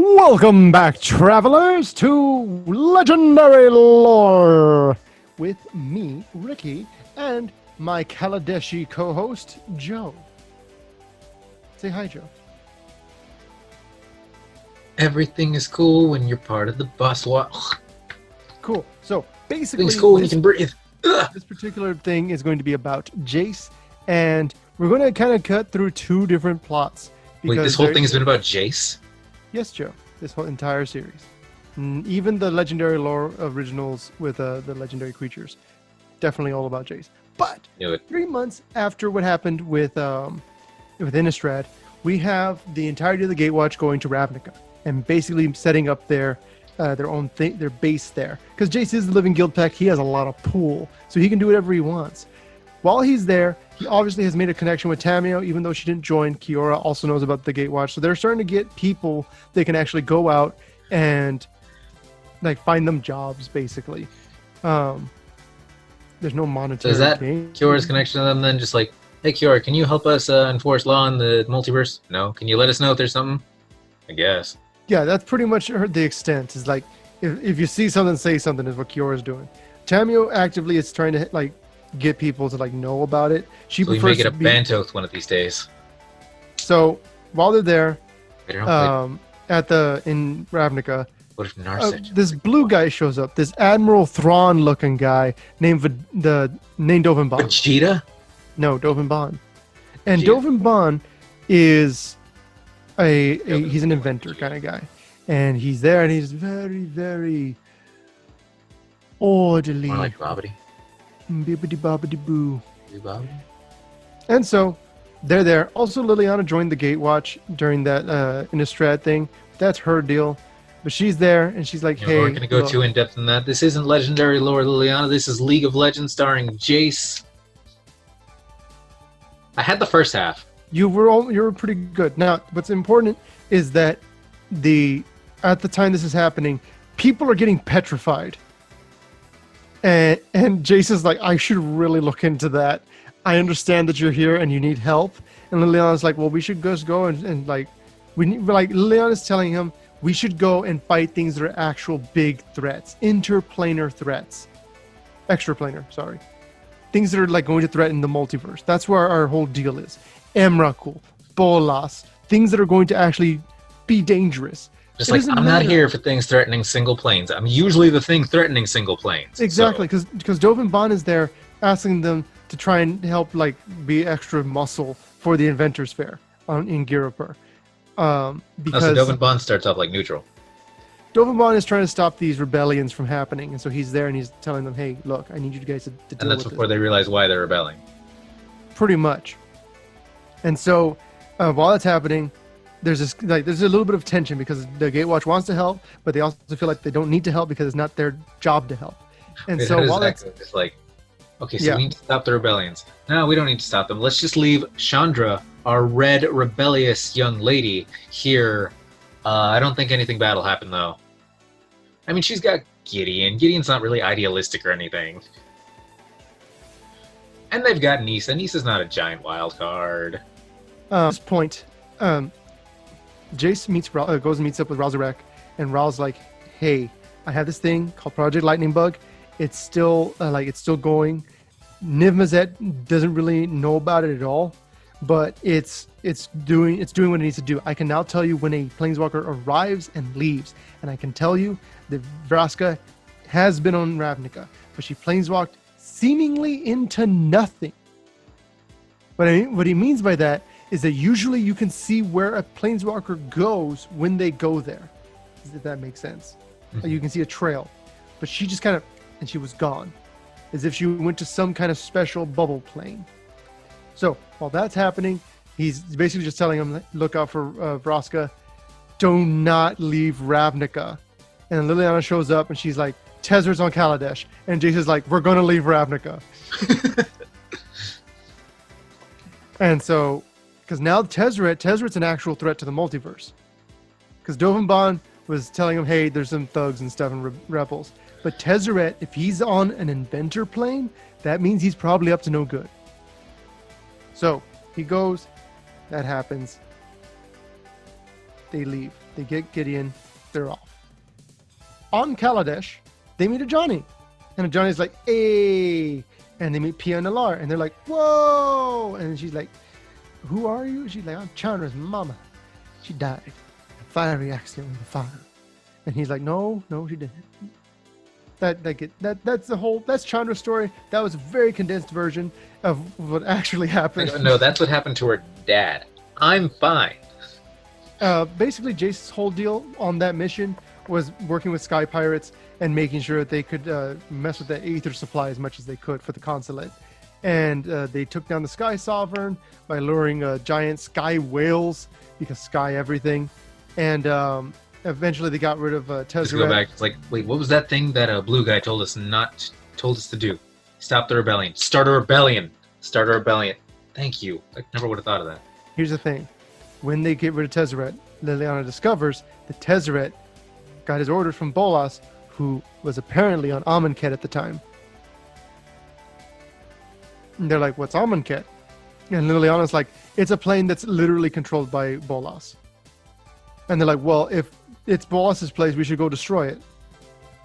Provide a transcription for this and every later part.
Welcome back, travelers, to Legendary Lore with me, Ricky, and my Kaladeshi co-host, Joe. Say hi, Joe. Everything is cool when you're part of the bus. Cool. So basically, Everything's cool when you can breathe. this particular thing is going to be about Jace, and we're going to kind of cut through two different plots. Wait, this whole thing has been about Jace? Yes, Joe. This whole entire series. Even the Legendary Lore originals with the legendary creatures. Definitely all about Jace. But 3 months after what happened with Innistrad, we have the entirety of the Gatewatch going to Ravnica and basically setting up their own thing, their base there. Because Jace is the living guild pack, he has a lot of pool, so he can do whatever he wants. While he's there, he obviously has made a connection with Tamio, even though she didn't join. Kiora also knows about the Gatewatch, so they're starting to get people that can actually go out and find them jobs, basically. There's no monetary. So is that gain. Kiora's connection to them then? Just like, hey Kiora, can you help us enforce law in the multiverse? No. Can you let us know if there's something? I guess. Yeah, that's pretty much the extent. Is like, if you see something, say something is what Kiora's doing. Tamio actively is trying to get people to know about it. She so we make it a Bantoth one of these days. So while they're there, in Ravnica, what if Narset? This blue guy shows up. This Admiral Thrawn looking guy named Dovin Bond. Vegeta? No, Dovin Bond. And Dovin Bond is he's an inventor kind of guy, and he's there, and he's very, very orderly. More like Bobbity. Bibbidi bobbidi boo. Bobbity? And so they're there. Also, Liliana joined the Gatewatch during that Innistrad thing. That's her deal. But she's there, and she's like, hey. We're going to go too in-depth in that. This isn't Legendary Lore, Liliana. This is League of Legends starring Jace. I had the first half. You were pretty good. Now, what's important is that at the time this is happening, people are getting petrified. And Jace is like, I should really look into that. I understand that you're here and you need help. And Liliana's like, well, we should just go and Liliana's telling him we should go and fight things that are actual big threats, interplanar threats, extraplanar, sorry, things that are going to threaten the multiverse. That's where our whole deal is. Emrakul, Bolas, things that are going to actually be dangerous. Just like, I'm not here for things threatening single planes. I'm usually the thing threatening single planes. Exactly, because Dovin Bond is there asking them to try and help be extra muscle for the Inventors Fair in Girapur. Because so Dovin Bond starts off like neutral. Dovin Bond is trying to stop these rebellions from happening, and so he's there and he's telling them, hey, look, I need you guys to deal with this. And that's before they realize why they're rebelling. Pretty much. And so while that's happening, there's a little bit of tension because the Gatewatch wants to help, but they also feel like they don't need to help because it's not their job to help. And so while that's just we need to stop the rebellions. No, we don't need to stop them. Let's just leave Chandra, our red rebellious young lady, here. I don't think anything bad will happen though. I mean, she's got Gideon. Gideon's not really idealistic or anything. And they've got Nissa. Nissa's not a giant wild card. At this point, Jace goes and meets up with Razorek, and Ral's like, hey, I have this thing called Project Lightning Bug. It's still it's still going. Niv Mizzet doesn't really know about it at all, but it's doing what it needs to do. I can now tell you when a planeswalker arrives and leaves, and I can tell you that Vraska has been on Ravnica, but she planeswalked seemingly into nothing. What he means by that is that usually you can see where a planeswalker goes when they go there, if that makes sense. Mm-hmm. You can see a trail, but she just and she was gone, as if she went to some kind of special bubble plane. So while that's happening, he's basically just telling him, look out for Vraska, do not leave Ravnica. And Liliana shows up and she's like, Tezzer's on Kaladesh, and Jace is like, we're gonna leave Ravnica. And so, because now Tezzeret's an actual threat to the multiverse. Because Dovin Bond was telling him, hey, there's some thugs and stuff and rebels. But Tezzeret, if he's on an inventor plane, that means he's probably up to no good. So he goes, that happens. They leave. They get Gideon. They're off. On Kaladesh, they meet a Johnny. And Johnny's like, hey. And they meet Pia and Nalar. And they're like, whoa. And she's like, who are you? She's like, I'm Chandra's mama. She died. A fiery accident with the fire. And he's like, no, she didn't. That's Chandra's story. That was a very condensed version of what actually happened. No, that's what happened to her dad. I'm fine. Basically, Jace's whole deal on that mission was working with Sky Pirates and making sure that they could mess with the Aether supply as much as they could for the consulate. And they took down the Sky Sovereign by luring giant sky whales, because sky everything. And eventually they got rid of Tezzeret. Just go back. It's like, wait, what was that thing that blue guy told us to do? Stop the rebellion. Start a rebellion. Start a rebellion. Thank you. I never would have thought of that. Here's the thing. When they get rid of Tezzeret, Liliana discovers that Tezzeret got his orders from Bolas, who was apparently on Amonkhet at the time. And they're like, what's Amonkhet? And Liliana's like, it's a plane that's literally controlled by Bolas. And they're like, well, if it's Bolas's place, we should go destroy it.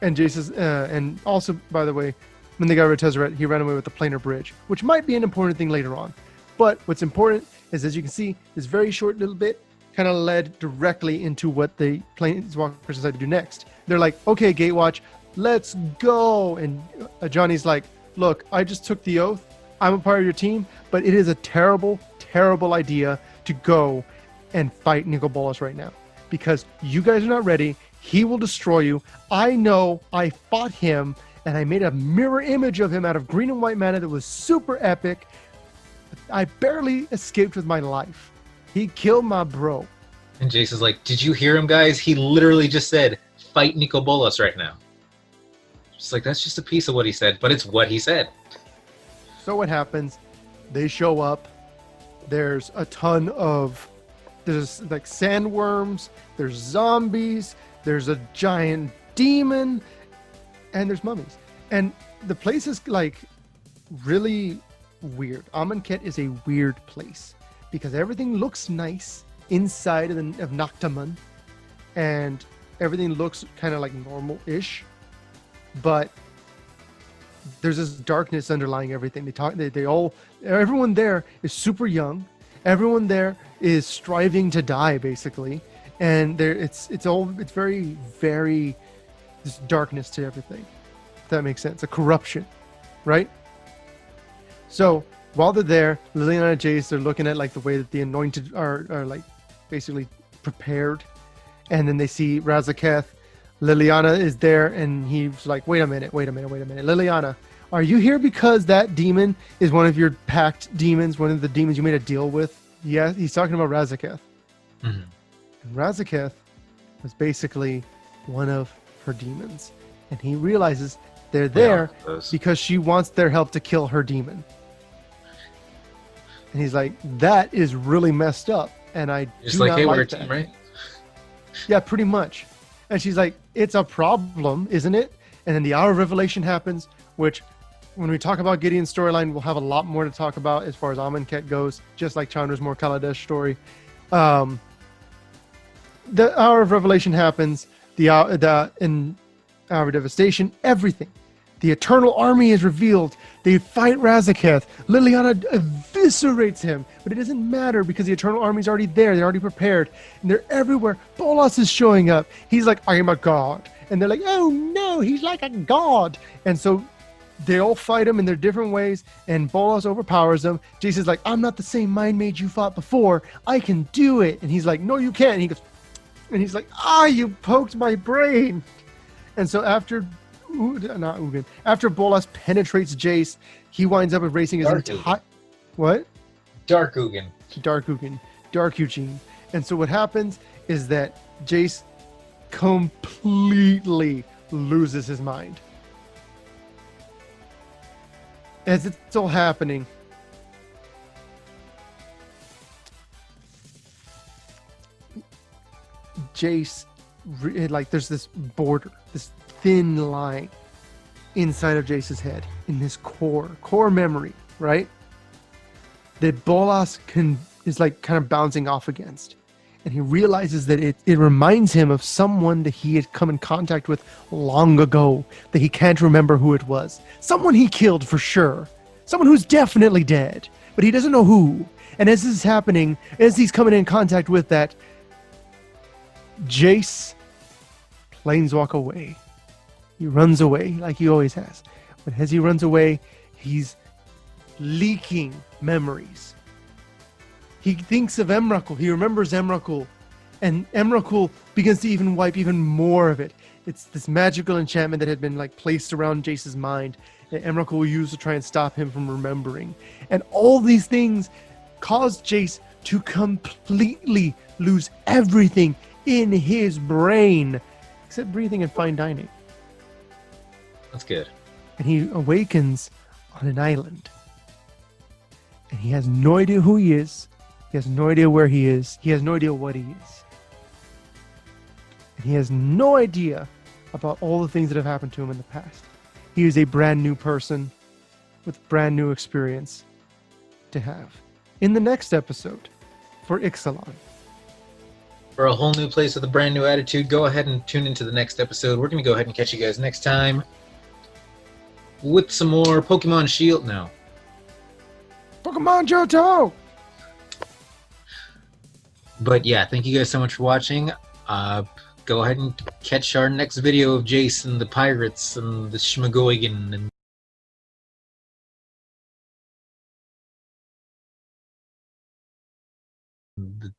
And Jace says, and also, by the way, when they got rid of Tezzeret, he ran away with the planar bridge, which might be an important thing later on. But what's important is, as you can see, this very short little bit kind of led directly into what the Planeswalkers decided to do next. They're like, okay, Gatewatch, let's go. And Johnny's like, look, I just took the oath. I'm a part of your team, but it is a terrible, terrible idea to go and fight Nicol Bolas right now, because you guys are not ready. He will destroy you. I know. I fought him, and I made a mirror image of him out of green and white mana that was super epic. I barely escaped with my life. He killed my bro. And Jace is like, did you hear him, guys? He literally just said, fight Nicol Bolas right now. Just like, that's just a piece of what he said, but it's what he said. So what happens? They show up. There's a ton of... There's like sandworms. There's zombies. There's a giant demon. And there's mummies. And the place is like really weird. Amonkhet is a weird place because everything looks nice inside of Noctamon, and everything looks kind of like normal-ish, but there's this darkness underlying everything. Everyone there is super young. Everyone there is striving to die, basically, and it's very, very this darkness to everything. If that makes sense. A corruption, right? So while they're there, Liliana and Jace are looking at like the way that the anointed are like basically prepared, and then they see Razaketh. Liliana is there, and he's like, wait a minute. Liliana, are you here because that demon is one of your packed demons, one of the demons you made a deal with? Yeah, he's talking about Razaketh. Mm-hmm. And Razaketh was basically one of her demons, and he realizes they're there because she wants their help to kill her demon. And he's like, that is really messed up, and I just do like, not hey, like we're a that. team, right? Yeah, pretty much. And she's like, it's a problem, isn't it? And then the Hour of Revelation happens, which when we talk about Gideon's storyline, we'll have a lot more to talk about as far as Amonkhet goes, just like Chandra's more Kaladesh story. The Hour of Revelation happens, in Hour of Devastation, everything. The Eternal Army is revealed. They fight Razaketh. Liliana eviscerates him. But it doesn't matter because the Eternal Army is already there. They're already prepared. And they're everywhere. Bolas is showing up. He's like, I am a god. And they're like, oh no, he's like a god. And so they all fight him in their different ways. And Bolas overpowers them. Jace is like, I'm not the same mind mage you fought before. I can do it. And he's like, no, you can't. And he goes, and he's like, you poked my brain. And so after Bolas penetrates Jace, he winds up erasing his entire... What? Dark Ugin. Dark Eugene. And so what happens is that Jace completely loses his mind. As it's all happening, Jace, like, there's this border, this thin line inside of Jace's head, in this core memory, right? That Bolas is like kind of bouncing off against. and he realizes that it reminds him of someone that he had come in contact with long ago, that he can't remember who it was. Someone he killed for sure. Someone who's definitely dead, but he doesn't know who. And as this is happening, as he's coming in contact with that, Jace planeswalk away. He runs away like he always has. But as he runs away, he's leaking memories. He thinks of Emrakul. He remembers Emrakul. And Emrakul begins to even wipe even more of it. It's this magical enchantment that had been like placed around Jace's mind that Emrakul used to try and stop him from remembering. And all these things caused Jace to completely lose everything in his brain, except breathing and fine dining. That's good. And he awakens on an island. And he has no idea who he is. He has no idea where he is. He has no idea what he is. And he has no idea about all the things that have happened to him in the past. He is a brand new person with brand new experience to have. In the next episode for Ixalan. For a whole new place with a brand new attitude, go ahead and tune into the next episode. We're going to go ahead and catch you guys next time with some more Pokemon Shield now. Pokemon Johto! But yeah, thank you guys so much for watching. Go ahead and catch our next video of Jace and the pirates and the Schmagoigan and the...